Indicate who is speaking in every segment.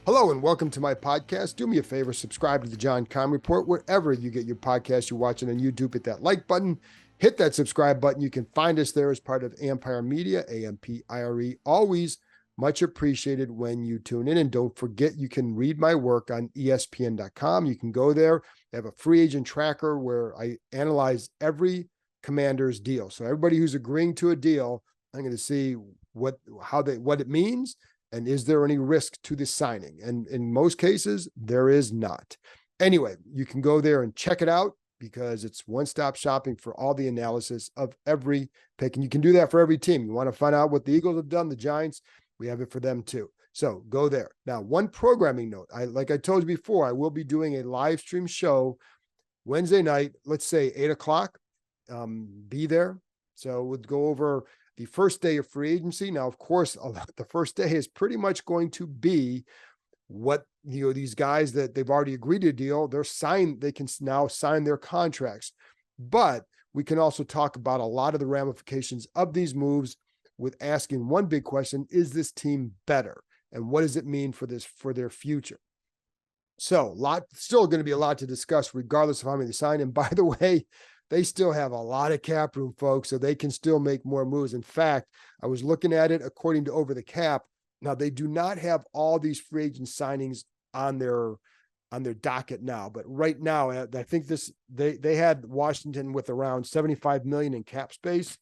Speaker 1: Hello and welcome to my podcast. Do me a favor, subscribe to the John Keim Report wherever you get your podcast. You're watching on YouTube, hit that like button, hit that subscribe button. You can find us there as part of Empire Media, AMPIRE. Always much appreciated when you tune in. And don't forget, you can read my work on ESPN.com. You can go there. They have a free agent tracker where I analyze every Commander's deal. So everybody who's agreeing to a deal, I'm going to see what it means. And is there any risk to this signing? And in most cases, there is not. Anyway, you can go there and check it out because it's one-stop shopping for all the analysis of every pick. And you can do that for every team. You want to find out what the Eagles have done, the Giants, we have it for them too. So go there. Now, one programming note. Like I told you before, I will be doing a live stream show Wednesday night, let's say 8 o'clock. Be there. So we'll go over the first day of free agency. Now, of course, the first day is pretty much going to be what, these guys that they've already agreed to a deal, they can now sign their contracts. But we can also talk about a lot of the ramifications of these moves with asking one big question: is this team better? And what does it mean for their future? So still going to be a lot to discuss regardless of how many they sign. And by the way, they still have a lot of cap room, folks, so they can still make more moves. In fact, I was looking at it according to Over the Cap. Now, they do not have all these free agent signings on their docket now, but right now, I think they had Washington with around $75 million in cap space.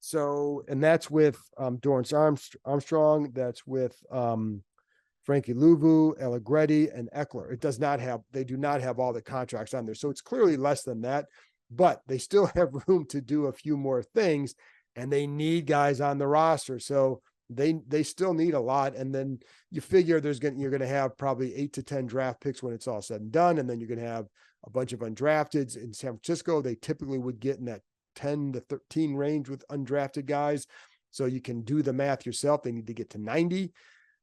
Speaker 1: So, and that's with Dorrance Armstrong, that's with Frankie Louvu, Allegretti, and Eckler. They do not have all the contracts on there. So it's clearly less than that. But they still have room to do a few more things, and they need guys on the roster. So they still need a lot. And then you figure you're going to have probably 8 to 10 draft picks when it's all said and done. And then you're going to have a bunch of undrafteds. In San Francisco, they typically would get in that 10 to 13 range with undrafted guys. So you can do the math yourself. They need to get to 90.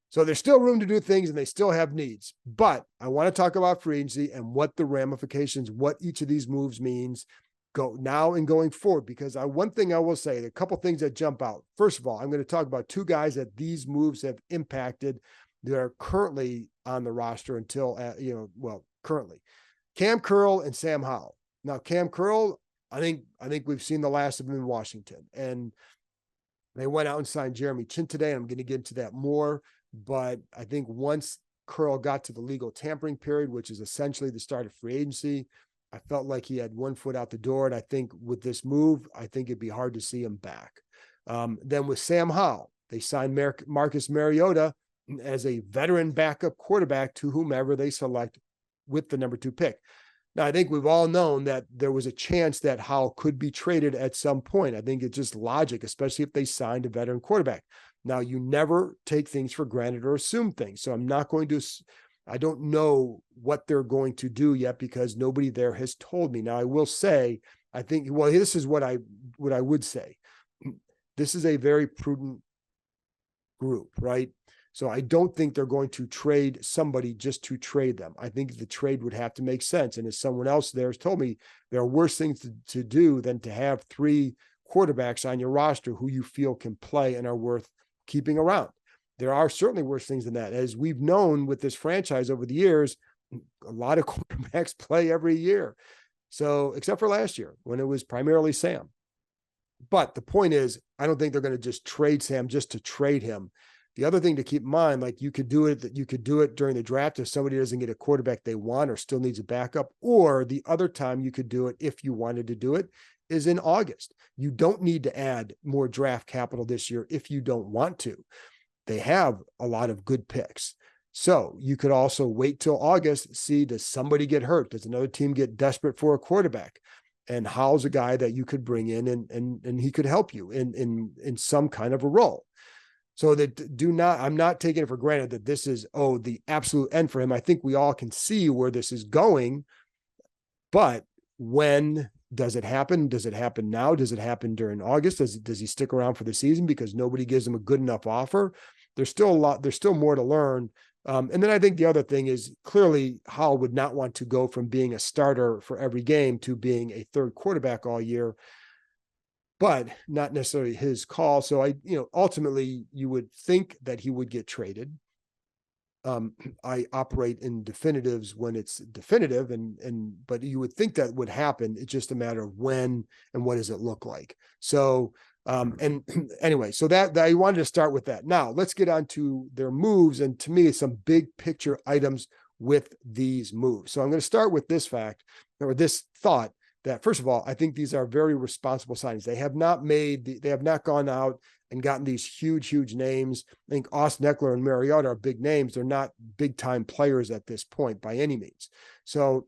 Speaker 1: So there's still room to do things, and they still have needs. But I want to talk about free agency and what the ramifications, what each of these moves means go now and going forward. Because one thing I will say, a couple things that jump out. First of all, I'm going to talk about two guys that these moves have impacted that are currently on the roster until, currently. Kam Curl and Sam Howell. Now, Kam Curl, I think we've seen the last of him in Washington. And they went out and signed Jeremy Chin today. And I'm going to get into that more. But I think once Curl got to the legal tampering period, which is essentially the start of free agency, I felt like he had one foot out the door. And I think with this move, I think it'd be hard to see him back. Then with Sam Howell, they signed Marcus Mariota as a veteran backup quarterback to whomever they select with the number 2 pick. Now, I think we've all known that there was a chance that Howell could be traded at some point. I think it's just logic, especially if they signed a veteran quarterback. Now, you never take things for granted or assume things. So I don't know what they're going to do yet because nobody there has told me. Now, I will say, this is what I would say. This is a very prudent group, right? So I don't think they're going to trade somebody just to trade them. I think the trade would have to make sense. And as someone else there has told me, there are worse things to do than to have 3 quarterbacks on your roster who you feel can play and are worth keeping around. There are certainly worse things than that. As we've known with this franchise over the years, a lot of quarterbacks play every year. So, except for last year when it was primarily Sam. But the point is, I don't think they're going to just trade Sam just to trade him. The other thing to keep in mind, like you could do it during the draft if somebody doesn't get a quarterback they want or still needs a backup, or the other time you could do it if you wanted to do it is in August. You don't need to add more draft capital this year if you don't want to. They have a lot of good picks. So you could also wait till August, see, does somebody get hurt? Does another team get desperate for a quarterback? And Howell's a guy that you could bring in and he could help you in some kind of a role. So I'm not taking it for granted that this is, the absolute end for him. I think we all can see where this is going, but when does it happen? Does it happen now? Does it happen during August? Does he stick around for the season because nobody gives him a good enough offer? There's still more to learn. And then I think the other thing is clearly Howell would not want to go from being a starter for every game to being a third quarterback all year, but not necessarily his call. So ultimately you would think that he would get traded. I operate in definitives when it's definitive, but you would think that would happen. It's just a matter of when and what does it look like. So and anyway, so that I wanted to start with that. Now let's get on to their moves, and to me, some big picture items with these moves. So I'm going to start with this fact, or this thought, that first of all, I think these are very responsible signings. They have not gone out and gotten these huge names. I think Austin Eckler and Mariota are big names. They're not big time players at this point by any means. So,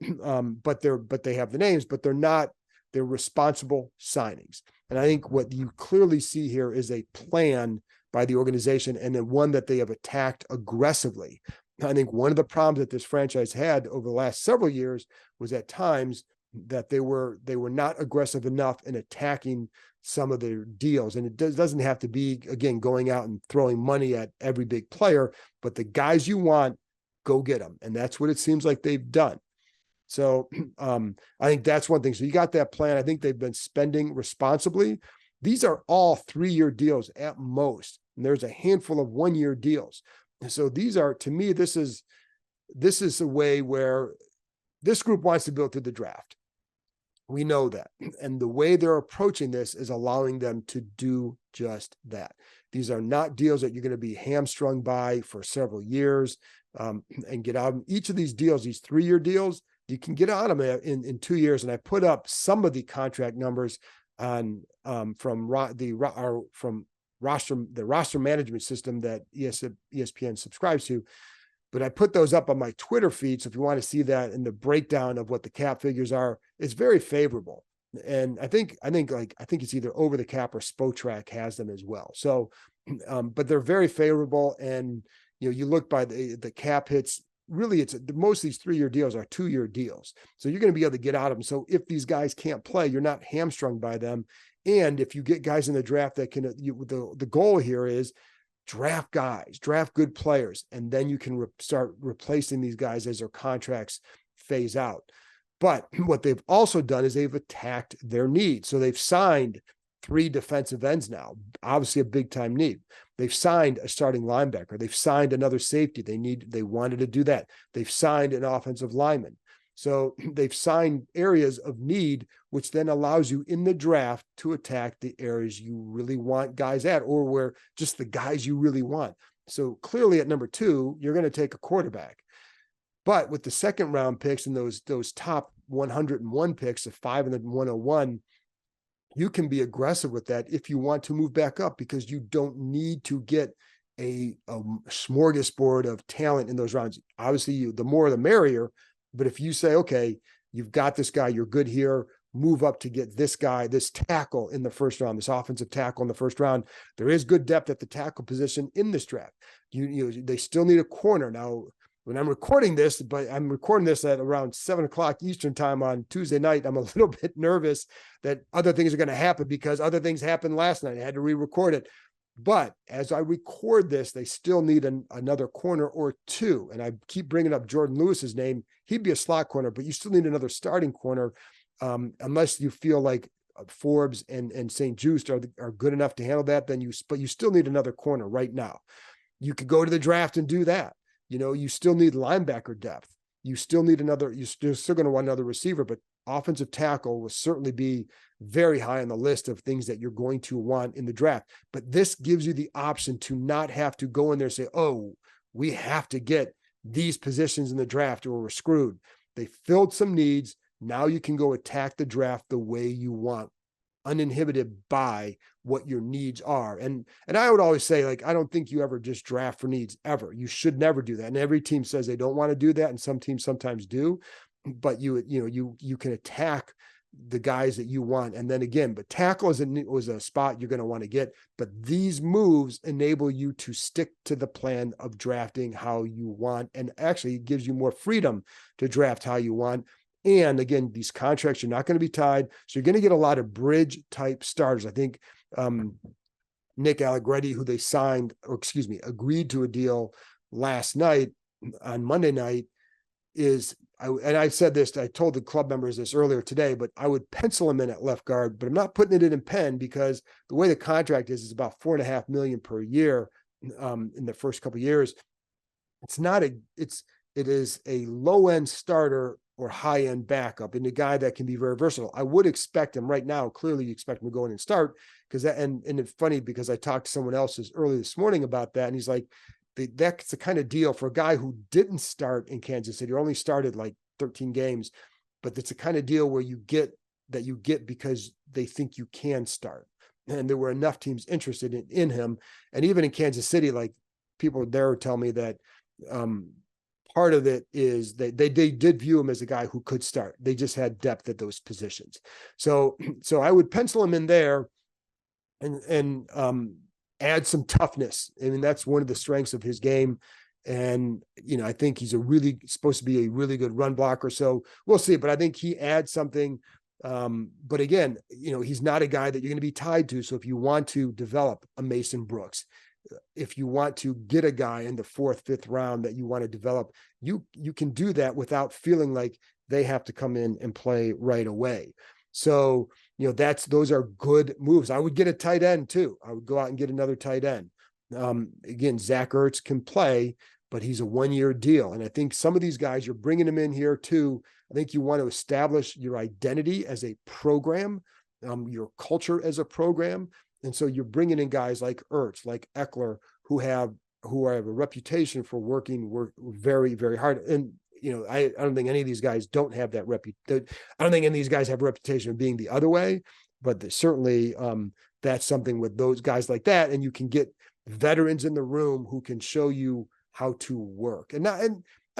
Speaker 1: but they have the names, but they're responsible signings. And I think what you clearly see here is a plan by the organization, and then one that they have attacked aggressively. I think one of the problems that this franchise had over the last several years was at times that they were not aggressive enough in attacking some of their deals. And it doesn't have to be, again, going out and throwing money at every big player, but the guys you want, go get them. And that's what it seems like they've done. So I think that's one thing. So you got that plan. I think they've been spending responsibly. These are all 3-year deals at most. And there's a handful of 1-year deals. And so these are, to me, this is a way where this group wants to build through the draft. We know that. And the way they're approaching this is allowing them to do just that. These are not deals that you're going to be hamstrung by for several years and get out. Each of these deals, these 3-year deals, you can get out of them in 2 years. And I put up some of the contract numbers on from the roster management system that ESPN subscribes to. But I put those up on my Twitter feed. So if you want to see that and the breakdown of what the cap figures are, it's very favorable. And I think it's either Over the Cap or Spotrac has them as well. So, but they're very favorable. And, you look by the cap hits, really most of these 3-year deals are 2-year deals. So you're going to be able to get out of them. So if these guys can't play, you're not hamstrung by them. And if you get guys in the draft that can, the goal here is draft guys, draft good players, and then you can start replacing these guys as their contracts phase out. But what they've also done is they've attacked their needs. So they've signed 3 defensive ends now, obviously a big time need. They've signed a starting linebacker. They've signed another safety. They wanted to do that. They've signed an offensive lineman. So they've signed areas of need, which then allows you in the draft to attack the areas you really want guys at, or where just the guys you really want. So clearly at number 2, you're going to take a quarterback. But with the second round picks and those top 101 picks, the 5 and the 101, you can be aggressive with that if you want to move back up, because you don't need to get a smorgasbord of talent in those rounds. Obviously, the more the merrier. But if you say, okay, you've got this guy, you're good here, move up to get this guy, this tackle in the first round, this offensive tackle in the first round. There is good depth at the tackle position in this draft. They still need a corner. Now, when I'm recording this, but I'm recording this at around 7:00 Eastern time on Tuesday night, I'm a little bit nervous that other things are going to happen, because other things happened last night. I had to re-record it. But as I record this, they still need another corner or 2. And I keep bringing up Jordan Lewis's name. He'd be a slot corner, but you still need another starting corner, unless you feel like Forbes and St. Juste are good enough to handle that. But you still need another corner right now. You could go to the draft and do that. You still need linebacker depth. You still need you're still going to want another receiver, but offensive tackle will certainly be very high on the list of things that you're going to want in the draft. But this gives you the option to not have to go in there and say, oh, we have to get these positions in the draft or we're screwed. They filled some needs. Now you can go attack the draft the way you want, uninhibited by what your needs are. And I would always say, I don't think you ever just draft for needs ever. You should never do that. And every team says they don't want to do that. And some teams sometimes do, but you can attack the guys that you want. And then again, but tackle was a spot you're going to want to get, but these moves enable you to stick to the plan of drafting how you want. And actually it gives you more freedom to draft how you want. And again, these contracts are not going to be tied. So you're going to get a lot of bridge type starters. I think Nick Allegretti, who they signed, agreed to a deal last night on Monday night, I said this, I told the club members this earlier today, but I would pencil him in at left guard, but I'm not putting it in pen because the way the contract is about $4.5 million per year in the first couple of years. it's not a, it is a low end starter or high end backup, and a guy that can be very versatile. I would expect him right now. Clearly, you expect him to go in and start because that, and it's funny because I talked to someone else early this morning about that, and he's like, that's the kind of deal for a guy who didn't start in Kansas City or only started like 13 games, but it's a kind of deal where you get because they think you can start. And there were enough teams interested in him. And even in Kansas City, like people there tell me that part of it is that they did view him as a guy who could start. They just had depth at those positions. So I would pencil him in there and add some toughness. I mean, that's one of the strengths of his game. And, I think he's supposed to be a really good run blocker. So we'll see, but I think he adds something. But again, he's not a guy that you're going to be tied to. So if you want to develop a Mason Brooks, if you want to get a guy in the 4th, 5th round that you want to develop, you can do that without feeling like they have to come in and play right away. So, those are good moves. I would get a tight end too. I would go out and get another tight end. Again, Zach Ertz can play, but he's a 1-year deal. And I think some of these guys, you're bringing them in here too. I think you want to establish your identity as a program, your culture as a program. And so you're bringing in guys like Ertz, like Eckler, who have a reputation for working very, very hard. And, I don't think any of these guys don't have that reputation. I don't think any of these guys have a reputation of being the other way, but certainly that's something with those guys like that. And you can get veterans in the room who can show you how to work. And I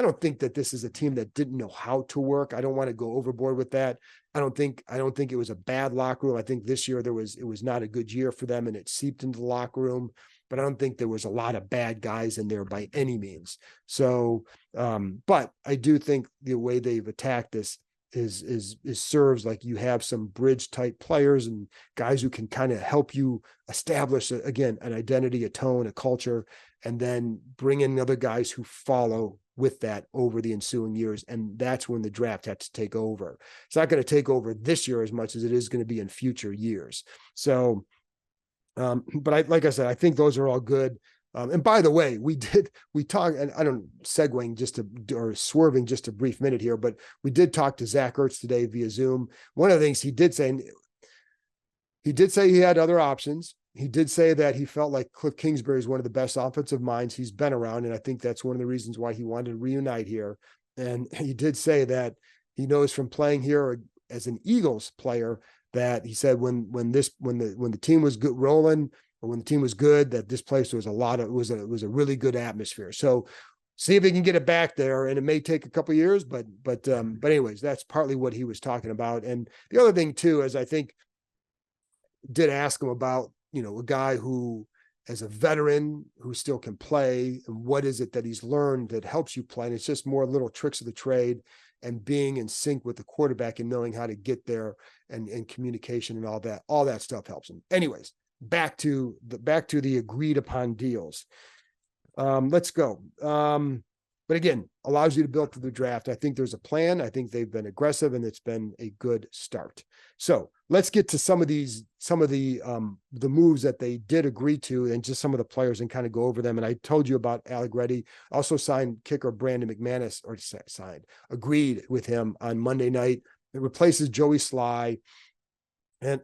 Speaker 1: don't think that this is a team that didn't know how to work. I don't want to go overboard with that. I don't think it was a bad locker room. I think this year it was not a good year for them and it seeped into the locker room, but I don't think there was a lot of bad guys in there by any means. So, but I do think the way they've attacked this is serves like you have some bridge type players and guys who can kind of help you establish again, an identity, a tone, a culture, and then bring in other guys who follow with that over the ensuing years. And that's when the draft had to take over. It's not going to take over this year as much as it is going to be in future years. So, but like I said, I think those are all good. And by the way, we talked, and I don't swerving just a brief minute here, but we did talk to Zach Ertz today via Zoom. One of the things he did say he had other options. He did say that he felt like Cliff Kingsbury is one of the best offensive minds he's been around. And I think that's one of the reasons why he wanted to reunite here. And he did say that he knows from playing here as an Eagles player that he said when the team was good rolling, or when the team was good, that this place was a really good atmosphere. So see if he can get it back there, and it may take a couple of years, but anyways, that's partly what he was talking about. And the other thing too, is I think did ask him about, a guy who, as a veteran who still can play, and what is it that he's learned that helps you play? And it's just more little tricks of the trade and being in sync with the quarterback and knowing how to get there, and communication and all that stuff helps him. Anyways, back to the agreed upon deals. Let's go. But again, allows you to build through the draft. I think there's a plan. I think they've been aggressive, and it's been a good start. So let's get to some of the moves that they did agree to, and just some of the players, and kind of go over them. And I told you about Allegretti. Also signed kicker Brandon McManus, agreed with him on Monday night. It replaces Joey Sly, and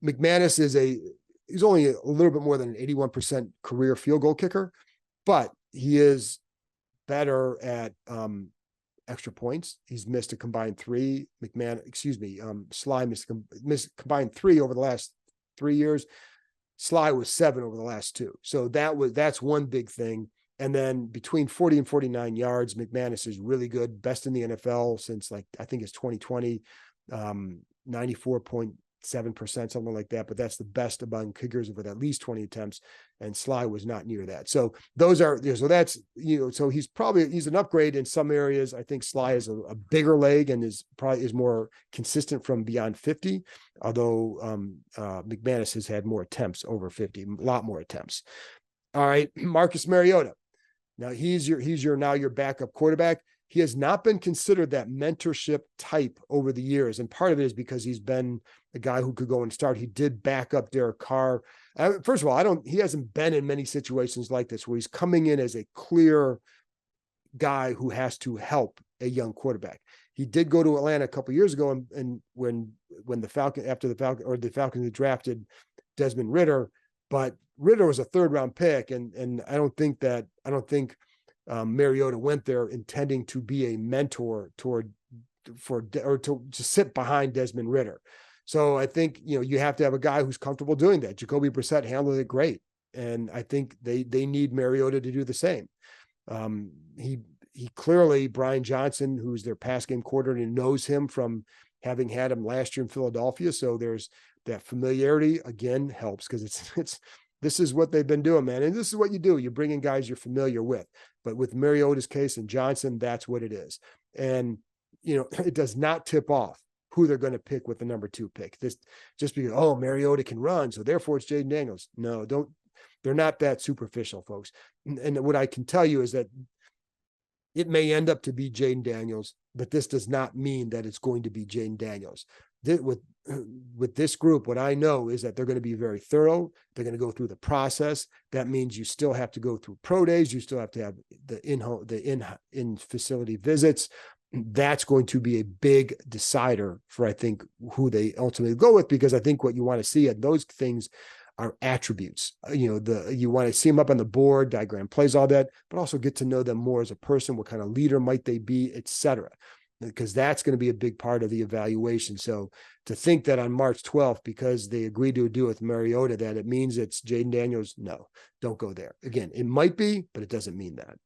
Speaker 1: McManus he's only a little bit more than an 81% career field goal kicker, but he is better at extra points. He's missed a combined 3. Sly missed combined 3 over the last 3 years. Sly was 7 over the last 2. So that's one big thing. And then between 40 and 49 yards, McManus is really good, best in the NFL since I think it's 2020, 94.7%, something like that. But that's the best among kickers with at least 20 attempts, and Sly was not near that. So that's, so he's an upgrade in some areas. I think Sly is a bigger leg and is more consistent from beyond 50, although McManus has had more attempts over 50, a lot more attempts. All right, Marcus Mariota. Now he's your backup quarterback. he has not been considered that mentorship type over the years. And part of it is because he's been a guy who could go and start. He did back up Derek Carr. First of all, he hasn't been in many situations like this where he's coming in as a clear guy who has to help a young quarterback. He did go to Atlanta a couple of years ago, and when the Falcons had drafted Desmond Ridder, but Ridder was a third-round pick, and I don't think Mariota went there intending to be a mentor to sit behind Desmond Ridder. So I think, you have to have a guy who's comfortable doing that. Jacoby Brissett handled it great, and I think they need Mariota to do the same. He clearly, Brian Johnson, who's their pass game coordinator, knows him from having had him last year in Philadelphia. So there's that familiarity, again, helps, because this is what they've been doing, man. And this is what you do. You bring in guys you're familiar with. But with Mariota's case and Johnson, that's what it is. And, it does not tip off who they're going to pick with the number 2 pick. This just because, Mariota can run, so therefore it's Jaden Daniels. No, they're not that superficial, folks. And what I can tell you is that it may end up to be Jaden Daniels, but this does not mean that it's going to be Jaden Daniels. With this group, what I know is that they're going to be very thorough. They're going to go through the process. That means you still have to go through pro days. You still have to have the in-facility visits. That's going to be a big decider for, I think, who they ultimately go with, because I think what you want to see at those things are attributes. You want to see them up on the board, diagram plays, all that, but also get to know them more as a person. What kind of leader might they be, etc., because that's going to be a big part of the evaluation. So to think that on March 12th, because they agreed to do it with Mariota, that it means it's Jaden Daniels, no, don't go there. Again, it might be, but it doesn't mean that.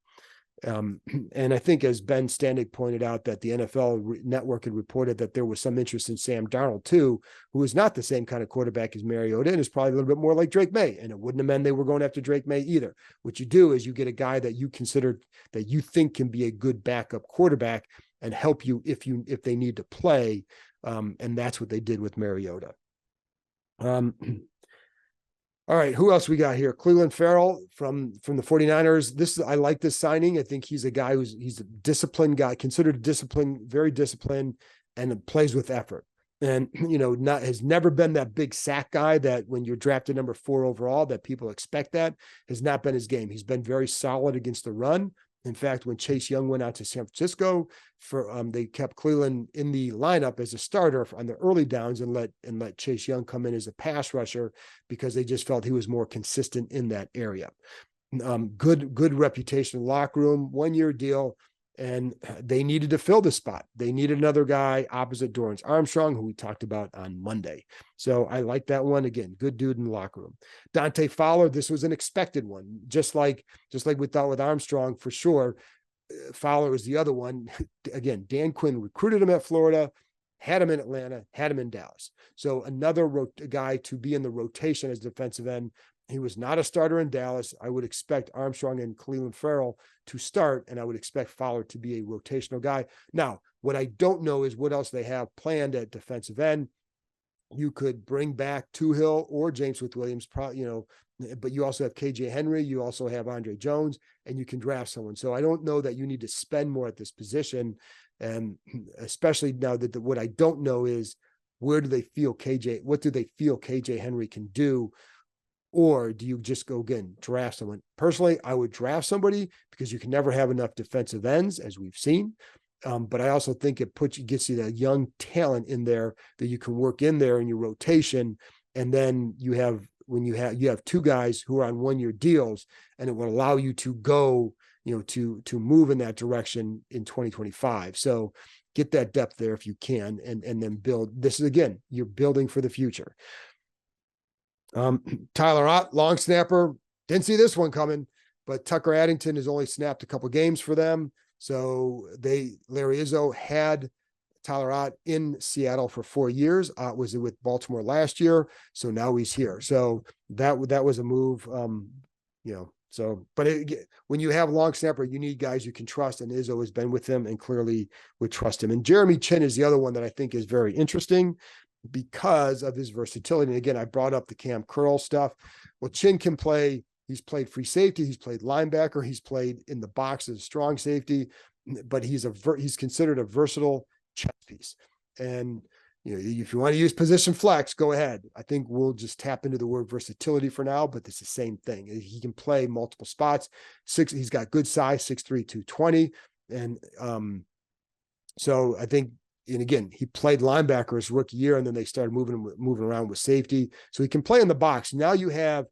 Speaker 1: And I think, as Ben Standig pointed out, that the NFL Network had reported that there was some interest in Sam Darnold too, who is not the same kind of quarterback as Mariota and is probably a little bit more like Drake May. And it wouldn't have meant they were going after Drake May either. What you do is you get a guy that you consider, that you think can be a good backup quarterback and help you if they need to play. And that's what they did with Mariota. All right, who else we got here? Cleveland Farrell from the 49ers. I like this signing. I think he's a guy he's a disciplined guy, considered disciplined, very disciplined, and plays with effort. And, has never been that big sack guy that when you're drafted number 4 overall, that people expect. That has not been his game. He's been very solid against the run. In fact, when Chase Young went out to San Francisco, they kept Cleveland in the lineup as a starter on the early downs and let Chase Young come in as a pass rusher, because they just felt he was more consistent in that area. Good reputation in the locker room, 1-year deal, and they needed to fill the spot. They needed another guy opposite Dorrance Armstrong, who we talked about on Monday. So I like that one. Again, good dude in the locker room. Dante Fowler, this was an expected one. Just like we thought with Armstrong, for sure. Fowler is the other one. Again, Dan Quinn recruited him at Florida, had him in Atlanta, had him in Dallas. So another guy to be in the rotation as defensive end. He was not a starter in Dallas. I would expect Armstrong and Cleveland Farrell to start, and I would expect Fowler to be a rotational guy. Now, what I don't know is what else they have planned at defensive end. You could bring back Tuhill or James Smith-Williams, but you also have KJ Henry. You also have Andre Jones, and you can draft someone. So I don't know that you need to spend more at this position. And especially now that what I don't know is what do they feel KJ Henry can do? Or do you just go, again, draft someone? Personally, I would draft somebody, because you can never have enough defensive ends, as we've seen. But I also think it gets you that young talent in there that you can work in there in your rotation. And then you have 2 guys who are on 1-year deals, and it will allow you to go, to move in that direction in 2025. So get that depth there if you can, and then build. This is, again, you're building for the future. Tyler Ott, long snapper. Didn't see this one coming, but Tucker Addington has only snapped a couple games for them. So Larry Izzo had Tyler Ott in Seattle for 4 years. Ott was with Baltimore last year, so now he's here. So that was a move. When you have long snapper, you need guys you can trust, and Izzo has been with them and clearly would trust him. And Jeremy Chin is the other one that I think is very interesting, because of his versatility. And again, I brought up the Cam Curl stuff. Well, Chin can play. He's played free safety. He's played linebacker. He's played in the box as a strong safety. but he's considered a versatile chess piece. And if you want to use position flex, go ahead. I think we'll just tap into the word versatility for now, but it's the same thing. He can play multiple spots. He's got good size, 6'3", 220. And so I think, and again, he played linebacker his rookie year, and then they started moving around with safety. So he can play in the box. Now you have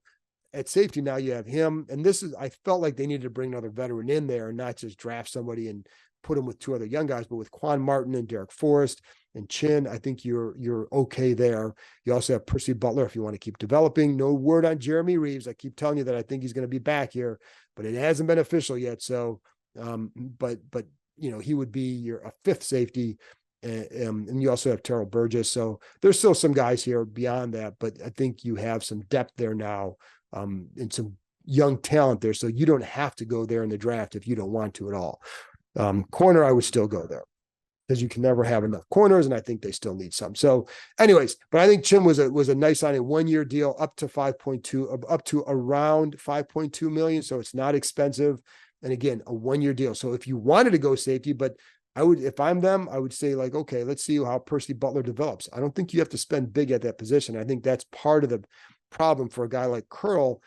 Speaker 1: at safety, now you have him. And I felt like they needed to bring another veteran in there and not just draft somebody and put him with two other young guys, but with Quan Martin and Derek Forrest and Chin, I think you're okay there. You also have Percy Butler if you want to keep developing. No word on Jeremy Reeves. I keep telling you that I think he's going to be back here, but it hasn't been official yet. So, but he would be a fifth safety. And you also have Terrell Burgess. So there's still some guys here beyond that, but I think you have some depth there now, and some young talent there. So you don't have to go there in the draft if you don't want to at all. Corner, I would still go there because you can never have enough corners, and I think they still need some. So anyways, but I think Chin was a nice signing, 1 year deal up to 5.2, up to around 5.2 million. So it's not expensive. And again, a 1 year deal. So if you wanted to go safety, but if I'm them, I would say like, okay, let's see how Percy Butler develops. I don't think you have to spend big at that position. I think that's part of the problem for a guy like Curl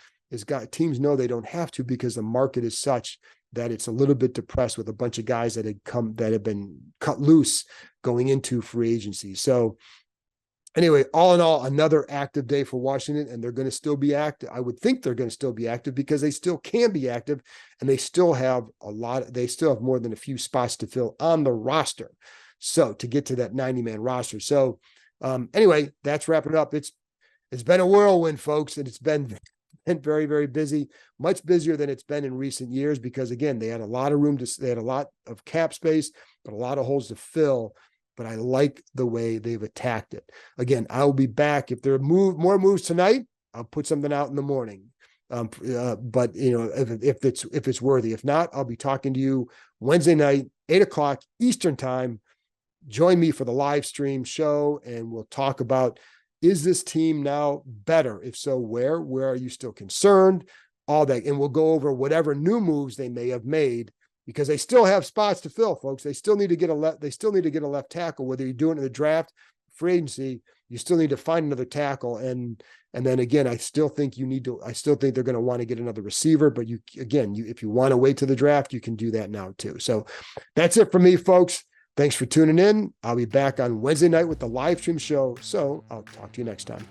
Speaker 1: teams know they don't have to because the market is such that it's a little bit depressed with a bunch of guys that have been cut loose going into free agency. So anyway, all in all, another active day for Washington, and they're going to still be active. I would think they're going to still be active because they still can be active, and they still have more than a few spots to fill on the roster. So to get to that 90-man roster. So anyway, that's wrapping it up. It's been a whirlwind, folks, and it's been very, very busy, much busier than it's been in recent years because, again, they had a lot of they had a lot of cap space, but a lot of holes to fill. But I like the way they've attacked it. Again, I'll be back. If there are more moves tonight, I'll put something out in the morning. But if it's worthy. If not, I'll be talking to you Wednesday night, 8:00 Eastern time. Join me for the live stream show, and we'll talk about, is this team now better? If so, where are you still concerned? All that. And we'll go over whatever new moves they may have made because they still have spots to fill, folks. They still need to get a left tackle, whether you're doing it in the draft, free agency, you still need to find another tackle. And then again, I still think they're going to want to get another receiver, but if you want to wait to the draft, you can do that now too. So that's it for me, folks. Thanks for tuning in. I'll be back on Wednesday night with the live stream show. So I'll talk to you next time.